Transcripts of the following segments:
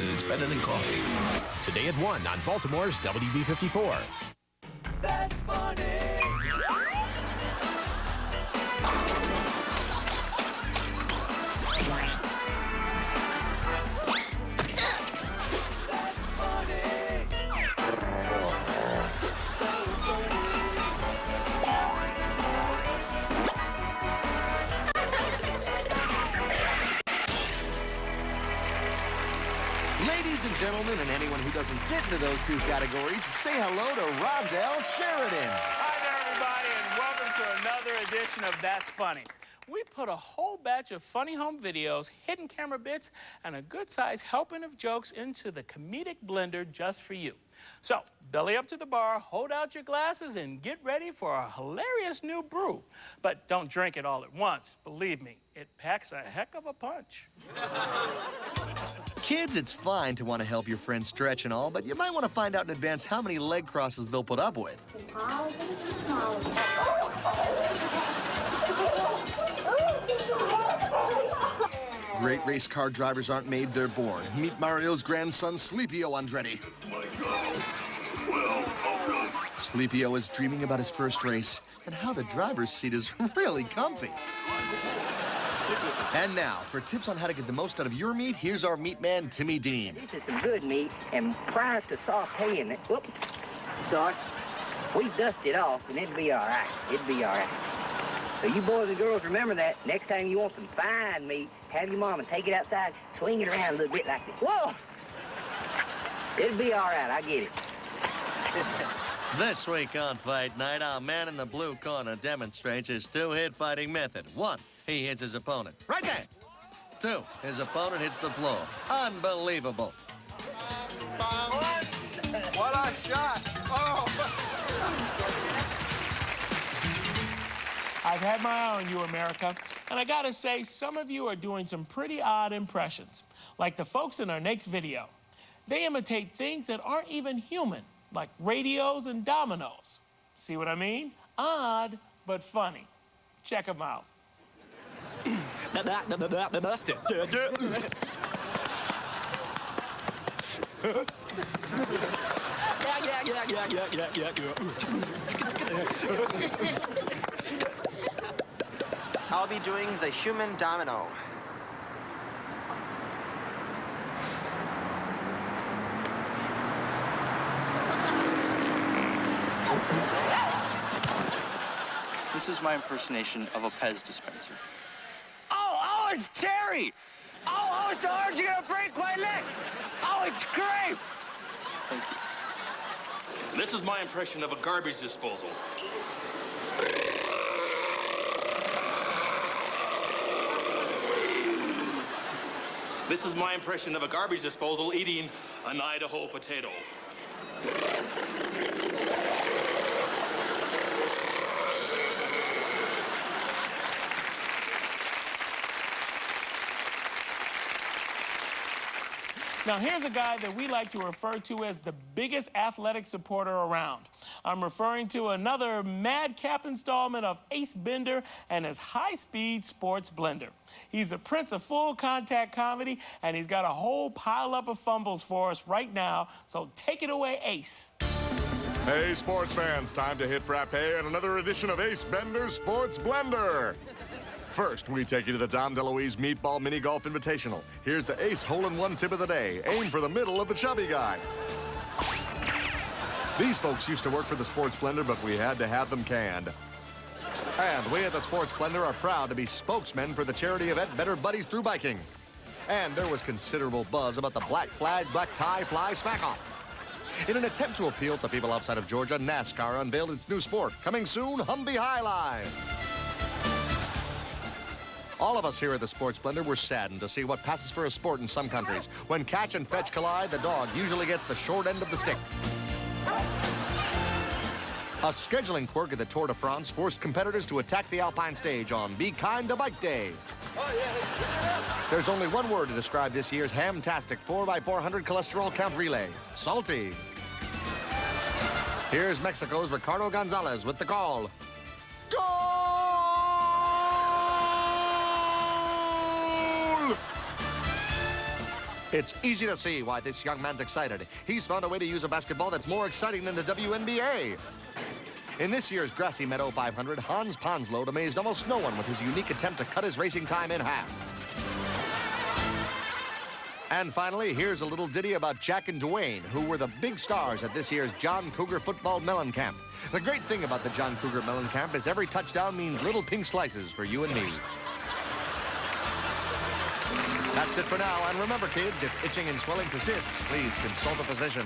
It's better than coffee. Today at 1 on Baltimore's WB54. That's funny. Ladies and gentlemen, and anyone who doesn't fit into those two categories, say hello to Rondell Sheridan. Hi there, everybody, and welcome to another edition of That's Funny. We put a whole batch of funny home videos, hidden camera bits, and a good-sized helping of jokes into the comedic blender just for you. So, belly up to the bar, hold out your glasses, and get ready for a hilarious new brew. But don't drink it all at once. Believe me, it packs a heck of a punch. Kids, it's fine to want to help your friends stretch and all, but you might want to find out in advance how many leg crosses they'll put up with. Great race car drivers aren't made, they're born. Meet Mario's grandson, Sleepio Andretti. Sleepio is dreaming about his first race and how the driver's seat is really comfy. And now, for tips on how to get the most out of your meat, here's our meat man, Timmy Dean. This is some good meat, and prior to sauteing it, whoops, sorry, we dust it off, and it'll be all right. It'll be all right. So you boys and girls remember that. Next time you want some fine meat, have your mama take it outside, swing it around a little bit like this. Whoa! It'll be all right, I get it. This week on Fight Night, our man in the blue corner demonstrates his two-hit fighting method. 1, he hits his opponent. Right there. 2, his opponent hits the floor. Unbelievable. What a shot! Oh! I've had my eye on you, America, and I gotta say, some of you are doing some pretty odd impressions, like the folks in our next video. They imitate things that aren't even human, like radios and dominoes. See what I mean? Odd, but funny. Check them out. Busted. I'll be doing the human domino. This is my impersonation of a Pez dispenser. Oh, it's cherry! Oh, it's orange, you're gonna break my neck! Oh, it's grape! Thank you. This is my impression of a garbage disposal. This is my impression of a garbage disposal eating an Idaho potato. Now, here's a guy that we like to refer to as the biggest athletic supporter around. I'm referring to another madcap installment of Ace Bender and his high-speed sports blender. He's the prince of full-contact comedy, and he's got a whole pile-up of fumbles for us right now, so take it away, Ace. Hey, sports fans, time to hit frappe and another edition of Ace Bender's Sports Blender. First, we take you to the Dom DeLuise Meatball Mini Golf Invitational. Here's the Ace Hole-in-One tip of the day. Aim for the middle of the chubby guy. These folks used to work for the Sports Blender, but we had to have them canned. And we at the Sports Blender are proud to be spokesmen for the charity event Better Buddies Through Biking. And there was considerable buzz about the black flag, black tie, fly smack-off. In an attempt to appeal to people outside of Georgia, NASCAR unveiled its new sport. Coming soon, Humvee High Line. All of us here at the Sports Blender were saddened to see what passes for a sport in some countries. When catch and fetch collide, the dog usually gets the short end of the stick. A scheduling quirk at the Tour de France forced competitors to attack the Alpine stage on Be Kind to Bike Day. There's only one word to describe this year's ham-tastic 4x400 cholesterol count relay: salty. Here's Mexico's Ricardo Gonzalez with the call. Goal! It's easy to see why this young man's excited. He's found a way to use a basketball that's more exciting than the WNBA. In this year's Grassy Meadow 500, Hans Ponsload amazed almost no one with his unique attempt to cut his racing time in half. And finally, here's a little ditty about Jack and Dwayne, who were the big stars at this year's John Cougar Football Melon Camp. The great thing about the John Cougar Melon Camp is every touchdown means little pink slices for you and me. That's it for now, and remember, kids, if itching and swelling persists, please consult a physician.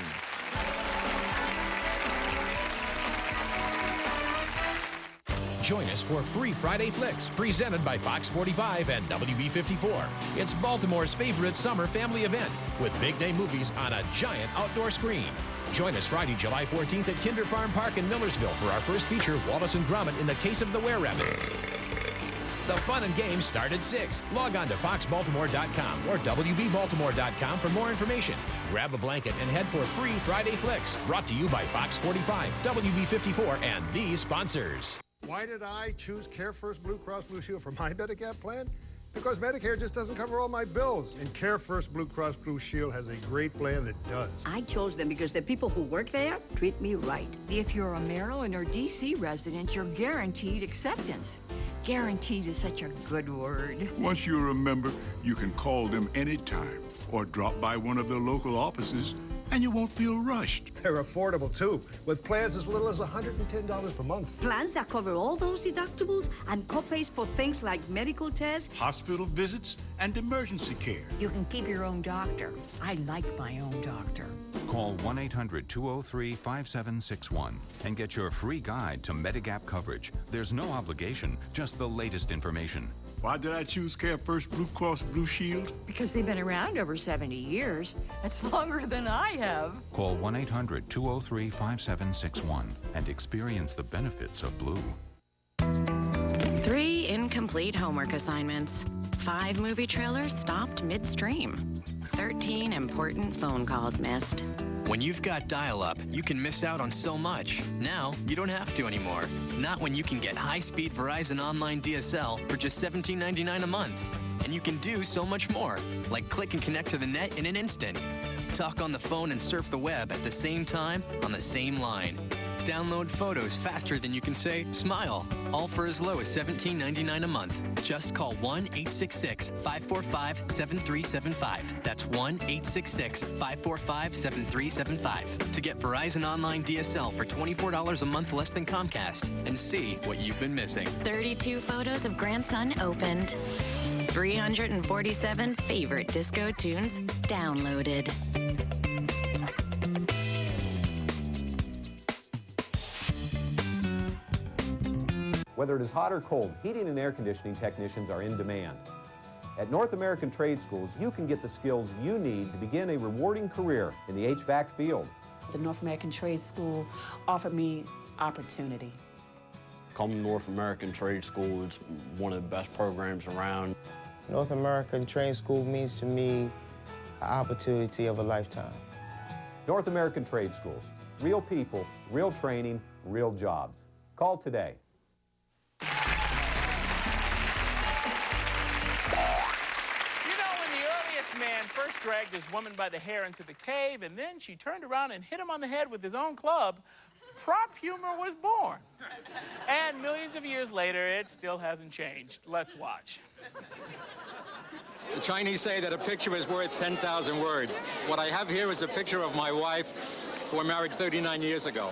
Join us for Free Friday Flicks, presented by Fox 45 and WB54. It's Baltimore's favorite summer family event, with big-name movies on a giant outdoor screen. Join us Friday, July 14th at Kinder Farm Park in Millersville for our first feature, Wallace and Gromit in the Case of the Were-Rabbit. The fun and games start at 6. Log on to foxbaltimore.com or wbbaltimore.com for more information. Grab a blanket and head for Free Friday Flicks, brought to you by Fox 45, WB54, and these sponsors. Why did I choose Care First Blue Cross Blue Shield for my Medicare plan? Because Medicare just doesn't cover all my bills, and Care First Blue Cross Blue Shield has a great plan that does. I chose them because the people who work there treat me right. If you're a Maryland or D.C. resident, you're guaranteed acceptance. Guaranteed is such a good word. Once you're a member, you can call them anytime or drop by one of their local offices, and you won't feel rushed. They're affordable, too, with plans as little as $110 per month. Plans that cover all those deductibles and copays for things like medical tests, hospital visits, and emergency care. You can keep your own doctor. I like my own doctor. Call 1-800-203-5761 and get your free guide to Medigap coverage. There's no obligation, just the latest information. Why did I choose Care First Blue Cross Blue Shield? Because they've been around over 70 years. That's longer than I have. Call 1-800-203-5761 and experience the benefits of Blue. 3 incomplete homework assignments. 5 movie trailers stopped midstream. 13 important phone calls missed. When you've got dial-up, you can miss out on so much. Now, you don't have to anymore. Not when you can get high-speed Verizon Online DSL for just $17.99 a month. And you can do so much more, like click and connect to the net in an instant. Talk on the phone and surf the web at the same time on the same line. Download photos faster than you can say smile, all for as low as $17.99 a month. Just call 1-866-545-7375. That's 1-866-545-7375 to get Verizon Online DSL for $24 a month less than Comcast and see what you've been missing. 32 photos of grandson opened. 347 favorite disco tunes downloaded. Whether it is hot or cold, heating and air conditioning technicians are in demand. At North American Trade Schools, you can get the skills you need to begin a rewarding career in the HVAC field. The North American Trade School offered me opportunity. Come to North American Trade School, it's one of the best programs around. North American Trade School means to me an opportunity of a lifetime. North American Trade Schools, real people, real training, real jobs. Call today. First dragged this woman by the hair into the cave, and then she turned around and hit him on the head with his own club. Prop humor was born. And millions of years later, it still hasn't changed. Let's watch. The Chinese say that a picture is worth 10,000 words. What I have here is a picture of my wife, who I married 39 years ago.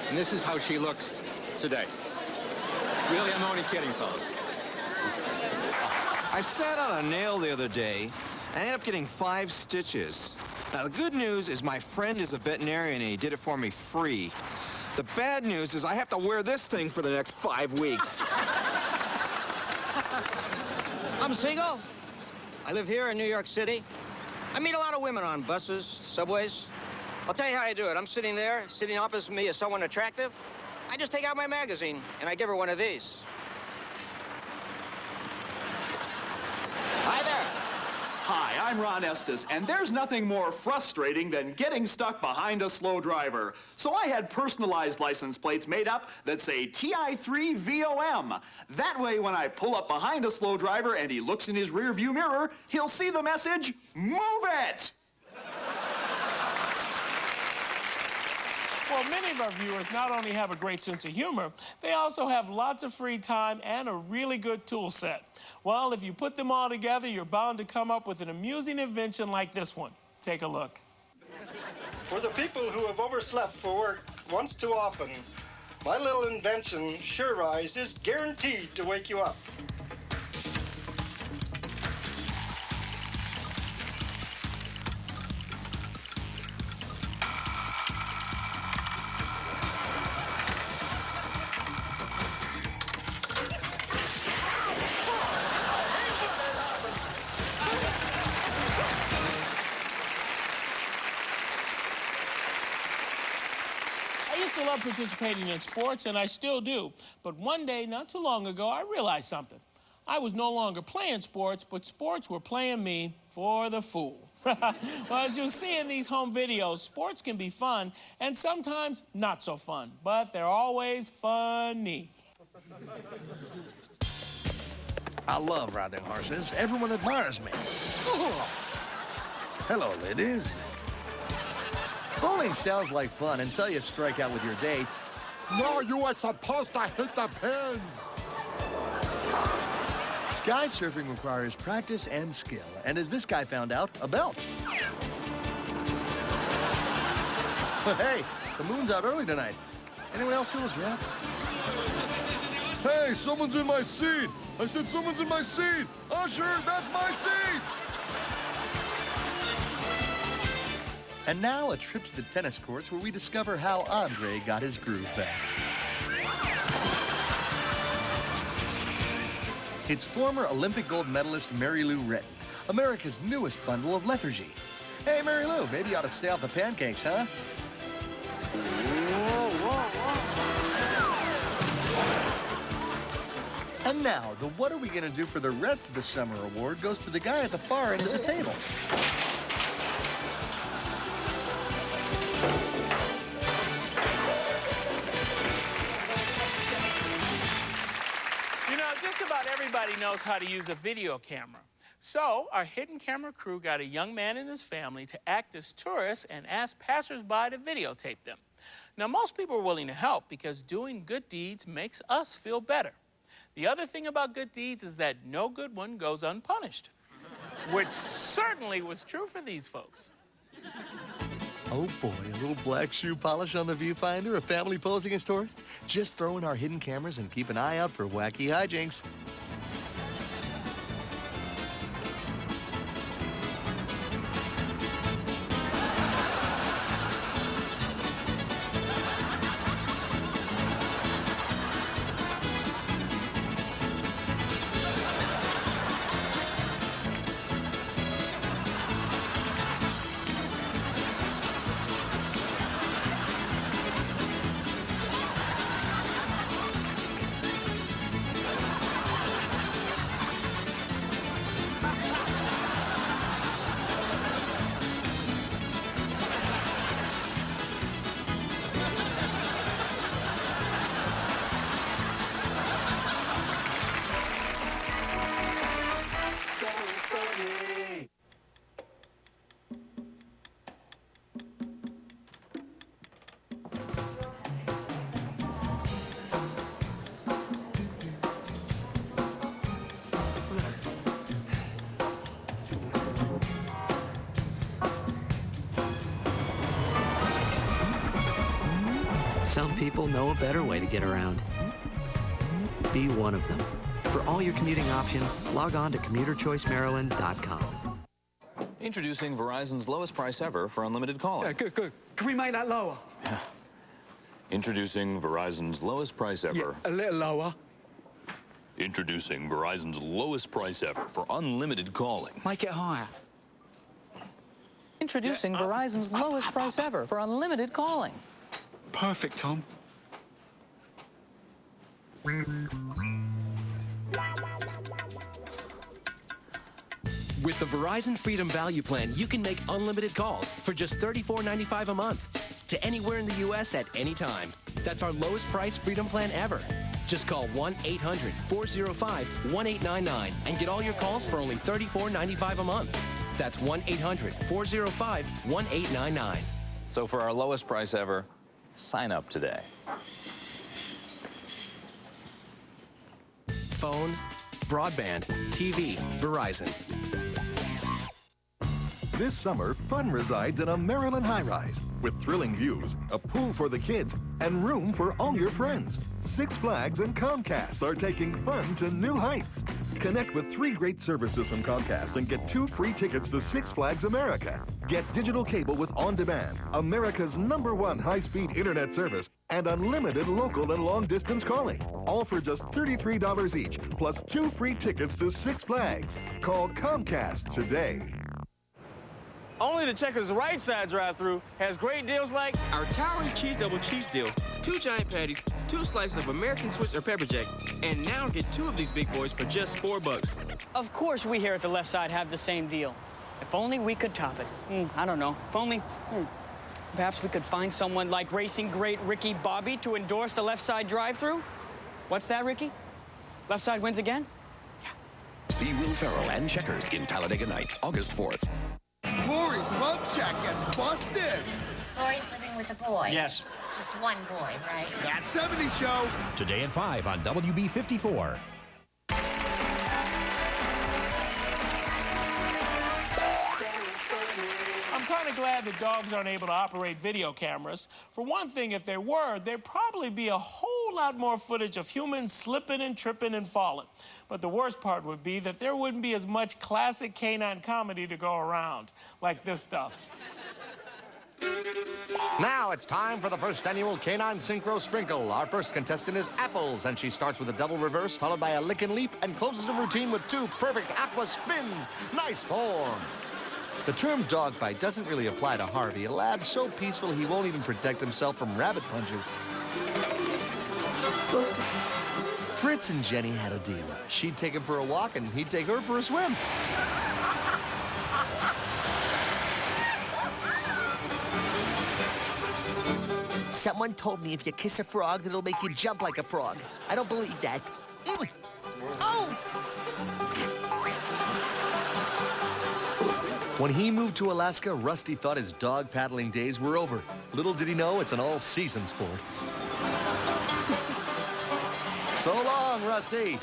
And this is how she looks today. Really, I'm only kidding, fellas. I sat on a nail the other day. I ended up getting 5 stitches. Now, the good news is my friend is a veterinarian and he did it for me free. The bad news is I have to wear this thing for the next 5 weeks. I'm single. I live here in New York City. I meet a lot of women on buses, subways. I'll tell you how I do it. I'm sitting there, sitting opposite me is someone attractive. I just take out my magazine and I give her one of these. Hi there. Hi, I'm Ron Estes, and there's nothing more frustrating than getting stuck behind a slow driver. So I had personalized license plates made up that say TI3VOM. That way, when I pull up behind a slow driver and he looks in his rearview mirror, he'll see the message, "Move it!" Well, many of our viewers not only have a great sense of humor, they also have lots of free time and a really good tool set. Well, if you put them all together, you're bound to come up with an amusing invention like this one. Take a look. For the people who have overslept for work once too often, my little invention, Sure Rise, is guaranteed to wake you up. I used to love participating in sports, and I still do. But one day, not too long ago, I realized something. I was no longer playing sports, but sports were playing me for the fool. Well, as you'll see in these home videos, sports can be fun and sometimes not so fun, but they're always funny. I love riding horses. Everyone admires me. Hello, ladies. Bowling sounds like fun until you strike out with your date. No, you are supposed to hit the pins. Sky surfing requires practice and skill, and as this guy found out, a belt. But hey, the moon's out early tonight. Anyone else feel a draft? Hey, someone's in my seat. I said someone's in my seat. Usher, that's my seat. And now a trip to the tennis courts where we discover how Andre got his groove back. It's former Olympic gold medalist Mary Lou Retton, America's newest bundle of lethargy. Hey, Mary Lou, maybe you ought to stay off the pancakes, huh? And now, the What Are We Gonna Do for the Rest of the Summer award goes to the guy at the far end of the table. You know, just about everybody knows how to use a video camera. So, our hidden camera crew got a young man and his family to act as tourists and ask passersby to videotape them. Now, most people are willing to help because doing good deeds makes us feel better. The other thing about good deeds is that no good one goes unpunished, which certainly was true for these folks. Oh boy, a little black shoe polish on the viewfinder, a family posing as tourists? Just throw in our hidden cameras and keep an eye out for wacky hijinks. Some people know a better way to get around. Be one of them. For all your commuting options, log on to commuterchoicemaryland.com. Introducing Verizon's lowest price ever for unlimited calling. Yeah, good. Can we make that lower? Yeah. Introducing Verizon's lowest price ever. Yeah, a little lower. Introducing Verizon's lowest price ever for unlimited calling. Make it higher. Introducing Verizon's lowest price ever for unlimited calling. Perfect, Tom. With the Verizon Freedom Value Plan, you can make unlimited calls for just $34.95 a month to anywhere in the U.S. at any time. That's our lowest price Freedom Plan ever. Just call 1-800-405-1899 and get all your calls for only $34.95 a month. That's 1-800-405-1899. So for our lowest price ever, sign up today. Phone, broadband, TV, Verizon. This summer, fun resides in a Maryland high-rise with thrilling views, a pool for the kids, and room for all your friends. Six Flags and Comcast are taking fun to new heights. Connect with 3 great services from Comcast and get 2 free tickets to Six Flags America. Get digital cable with On Demand, America's #1 high-speed internet service, and unlimited local and long-distance calling. All for just $33 each, plus 2 free tickets to Six Flags. Call Comcast today. Only the Checkers right side drive-thru has great deals like our towering cheese double cheese deal, 2 giant patties, 2 slices of American Swiss or pepper jack, and now get 2 of these big boys for just $4. Of course we here at the left side have the same deal. If only we could top it. I don't know. If only, perhaps we could find someone like racing great Ricky Bobby to endorse the left side drive-thru. What's that, Ricky? Left side wins again? See Will Ferrell and Checkers in Talladega Nights, August 4th. Lori's Love Shack gets busted. Lori's living with a boy. Yes. Just one boy, right? That 70s show. Today at 5 on WB54. I'm kind of glad that dogs aren't able to operate video cameras. For one thing, if they were, there'd probably be a whole lot more footage of humans slipping and tripping and falling. But the worst part would be that there wouldn't be as much classic canine comedy to go around, like this stuff. Now it's time for the first annual Canine Synchro Sprinkle. Our first contestant is Apples, and she starts with a double reverse, followed by a lick and leap, and closes the routine with 2 perfect aqua spins. Nice form. The term dogfight doesn't really apply to Harvey, a lab so peaceful he won't even protect himself from rabbit punches. Fritz and Jenny had a deal. She'd take him for a walk, and he'd take her for a swim. Someone told me if you kiss a frog, it'll make you jump like a frog. I don't believe that. Oh! When he moved to Alaska, Rusty thought his dog paddling days were over. Little did he know, it's an all-season sport. So long, Rusty.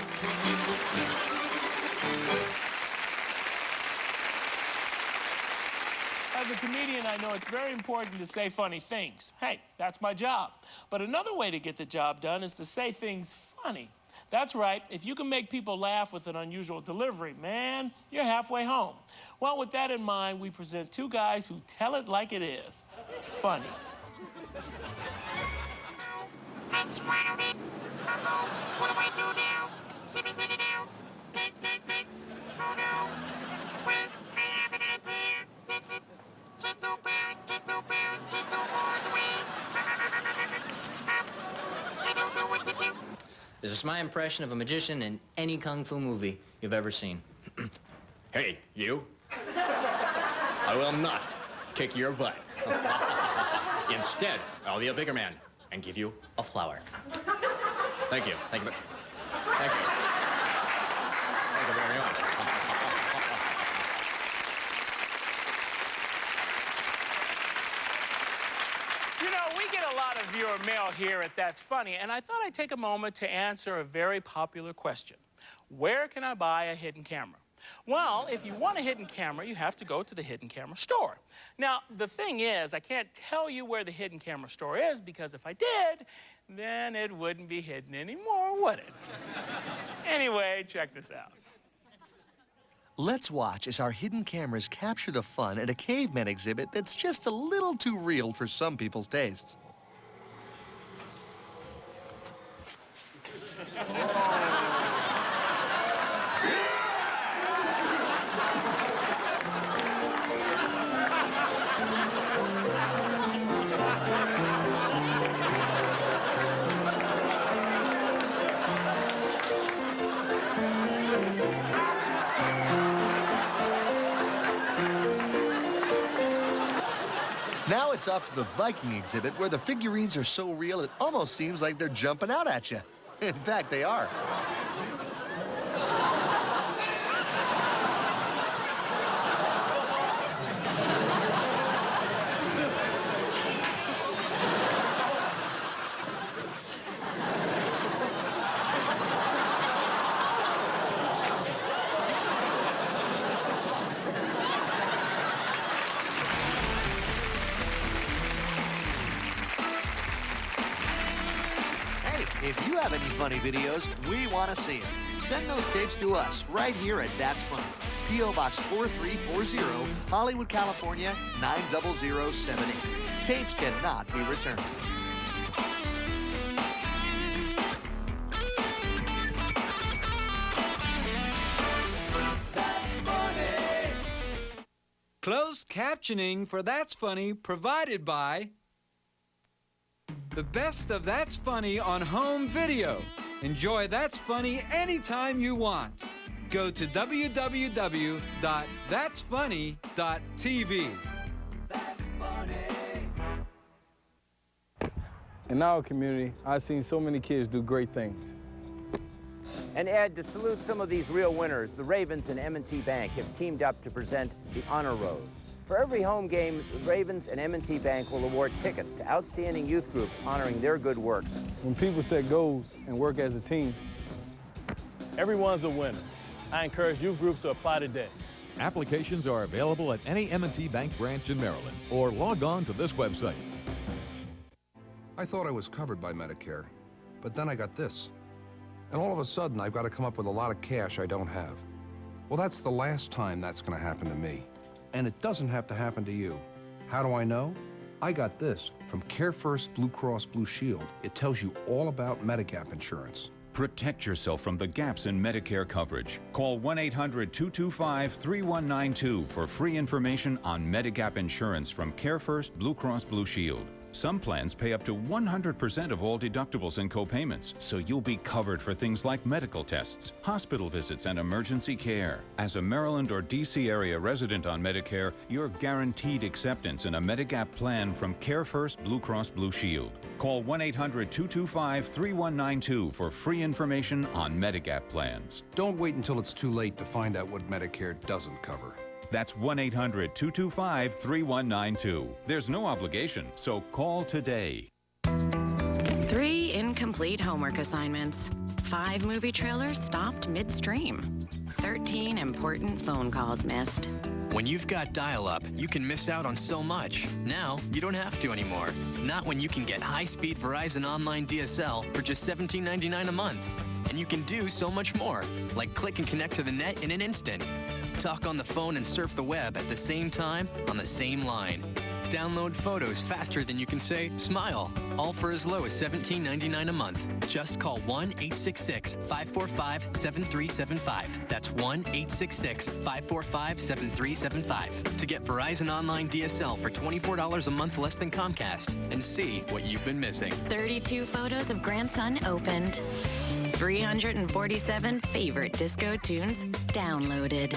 As a comedian, I know it's very important to say funny things. Hey, that's my job. But another way to get the job done is to say things funny. That's right, if you can make people laugh with an unusual delivery, man, you're halfway home. Well, with that in mind, we present 2 guys who tell it like it is. Funny. I swallowed it. Uh-oh, what do I do now? Let me get it out. Oh no. Wait, I have an idea. Listen. Jingle bells, jingle bells, jingle all the way. I don't know what to do. This is my impression of a magician in any kung fu movie you've ever seen. Hey, you. I will not kick your butt. Instead, I'll be a bigger man and give you a flower. Thank you. Thank you. Thank you. Thank you very much. You know, we get a lot of viewer mail here at That's Funny, and I thought I'd take a moment to answer a very popular question. Where can I buy a hidden camera? Well, if you want a hidden camera, you have to go to the hidden camera store. Now, the thing is, I can't tell you where the hidden camera store is, because if I did, then it wouldn't be hidden anymore, would it? Anyway, check this out. Let's watch as our hidden cameras capture the fun at a caveman exhibit that's just a little too real for some people's tastes. us off to the Viking exhibit where the figurines are so real it almost seems like they're jumping out at you. In fact, they are. If you have any funny videos, we want to see them. Send those tapes to us right here at That's Funny. P.O. Box 4340, Hollywood, California, 90078. Tapes cannot be returned. Closed captioning for That's Funny provided by the best of That's Funny on home video. Enjoy That's Funny anytime you want. Go to www.thatsfunny.tv. In our community, I've seen so many kids do great things. And Ed, to salute some of these real winners, the Ravens and M&T Bank have teamed up to present the Honor Rose. For every home game, the Ravens and M&T Bank will award tickets to outstanding youth groups honoring their good works. When people set goals and work as a team, everyone's a winner. I encourage youth groups to apply today. Applications are available at any M&T Bank branch in Maryland or log on to this website. I thought I was covered by Medicare, but then I got this. And all of a sudden, I've got to come up with a lot of cash I don't have. Well, that's the last time that's going to happen to me. And it doesn't have to happen to you. How do I know? I got this from CareFirst Blue Cross Blue Shield. It tells you all about Medigap insurance. Protect yourself from the gaps in Medicare coverage. Call 1-800-225-3192 for free information on Medigap insurance from CareFirst Blue Cross Blue Shield. Some plans pay up to 100% of all deductibles and copayments, so you'll be covered for things like medical tests, hospital visits, and emergency care. As a Maryland or D.C. area resident on Medicare, you're guaranteed acceptance in a Medigap plan from CareFirst Blue Cross Blue Shield. Call 1-800-225-3192 for free information on Medigap plans. Don't wait until it's too late to find out what Medicare doesn't cover. That's 1-800-225-3192. There's no obligation, so call today. 3 incomplete homework assignments. 5 movie trailers stopped midstream. 13 important phone calls missed. When you've got dial-up, you can miss out on so much. Now, you don't have to anymore. Not when you can get high-speed Verizon online DSL for just $17.99 a month. And you can do so much more, like click and connect to the net in an instant. Talk on the phone and surf the web at the same time on the same line. Download photos faster than you can say smile, all for as low as $17.99 a month. Just call 1-866-545-7375. That's 1-866-545-7375 to get Verizon Online DSL for $24 a month less than Comcast and see what you've been missing. 32 photos of grandson opened. 347 favorite disco tunes downloaded.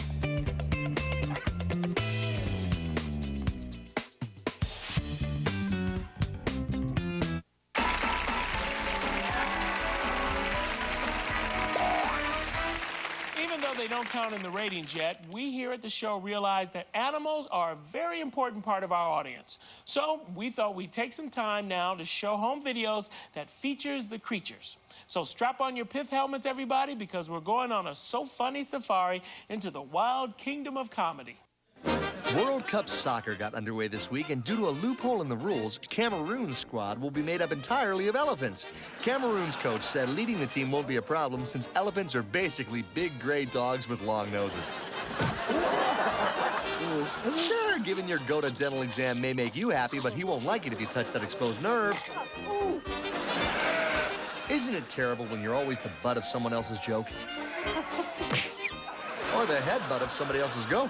Even though they don't count in the ratings yet, we here at the show realize that animals are a very important part of our audience. So we thought we'd take some time now to show home videos that features the creatures. So strap on your pith helmets, everybody, because we're going on a So Funny safari into the wild kingdom of comedy. World Cup soccer got underway this week, and due to a loophole in the rules, Cameroon's squad will be made up entirely of elephants. Cameroon's coach said leading the team won't be a problem since elephants are basically big gray dogs with long noses. Sure, giving your goat a dental exam may make you happy, but he won't like it if you touch that exposed nerve. Isn't it terrible when you're always the butt of someone else's joke? Or the head butt of somebody else's goat?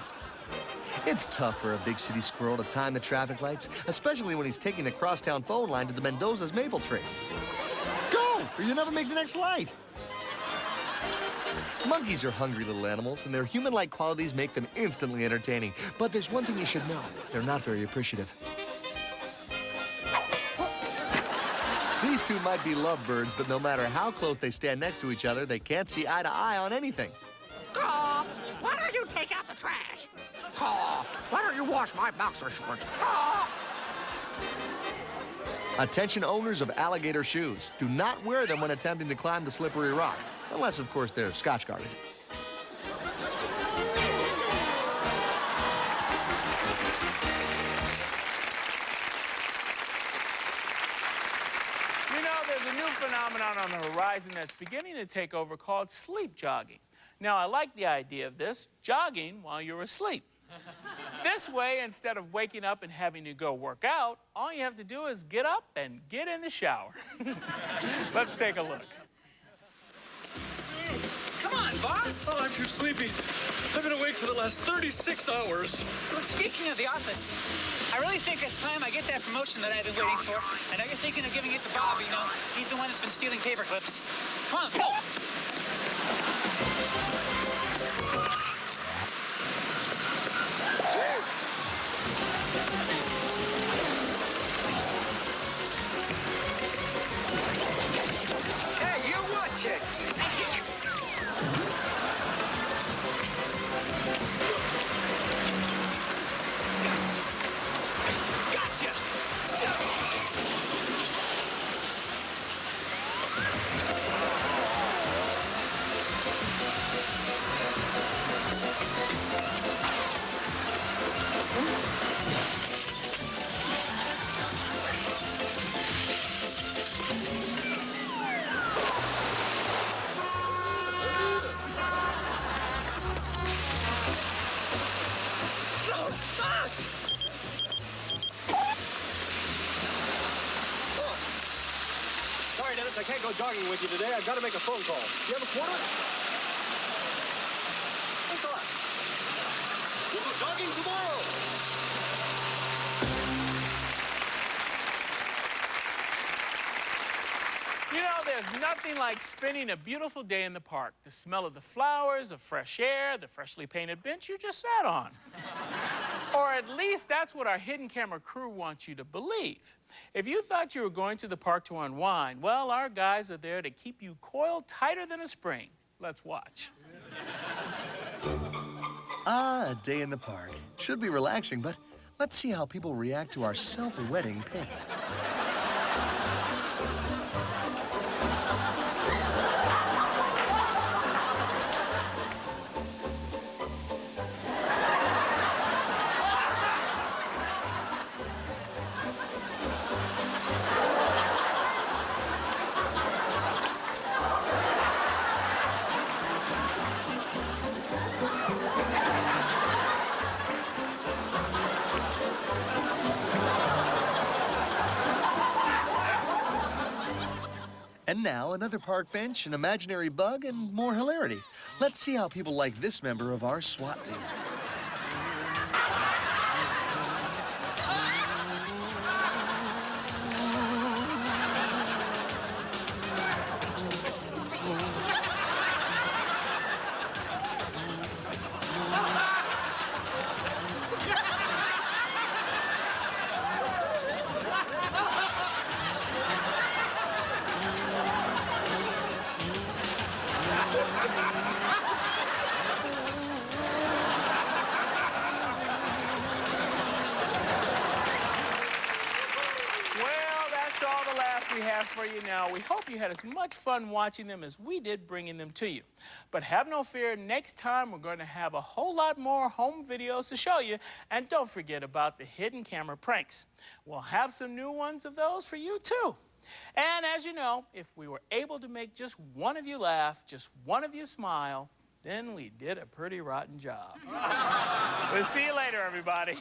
It's tough for a big city squirrel to time the traffic lights, especially when he's taking the crosstown phone line to the Mendoza's maple tree. Go, or you never make the next light. Monkeys are hungry little animals, and their human-like qualities make them instantly entertaining. But there's one thing you should know. They're not very appreciative. These two might be lovebirds, but no matter how close they stand next to each other, they can't see eye to eye on anything. Caw, why don't you take out the trash? Caw, why don't you wash my boxer shorts? Caw. Attention owners of alligator shoes. Do not wear them when attempting to climb the slippery rock. Unless, of course, they're Scotch-guarded. You know, there's a new phenomenon on the horizon that's beginning to take over called sleep jogging. Now, I like the idea of this, jogging while you're asleep. This way, instead of waking up and having to go work out, all you have to do is get up and get in the shower. Let's take a look. Come on, boss. Oh, I'm too sleepy. I've been awake for the last 36 hours. Well, speaking of the office, I really think it's time I get that promotion that I've been waiting for. I know you're thinking of giving it to Bob, you know. He's the one that's been stealing paper clips. Come on, go! Hey, you watch it! Gotcha! Sorry, Dennis, I can't go jogging with you today. I've got to make a phone call. You have a quarter? Thanks a lot. We'll go jogging tomorrow. You know, there's nothing like spending a beautiful day in the park. The smell of the flowers, the fresh air, the freshly painted bench you just sat on. Or at least that's what our hidden camera crew wants you to believe. If you thought you were going to the park to unwind, well, our guys are there to keep you coiled tighter than a spring. Let's watch. Ah, a day in the park. Should be relaxing, but let's see how people react to our self-wetting paint. And now, another park bench, an imaginary bug, and more hilarity. Let's see how people like this member of our SWAT team. We have for you now. We hope you had as much fun watching them as we did bringing them to you. But have no fear, next time we're going to have a whole lot more home videos to show you. And don't forget about the hidden camera pranks. We'll have some new ones of those for you too. And as you know, if we were able to make just one of you laugh, just one of you smile, then we did a pretty rotten job. We'll see you later, everybody.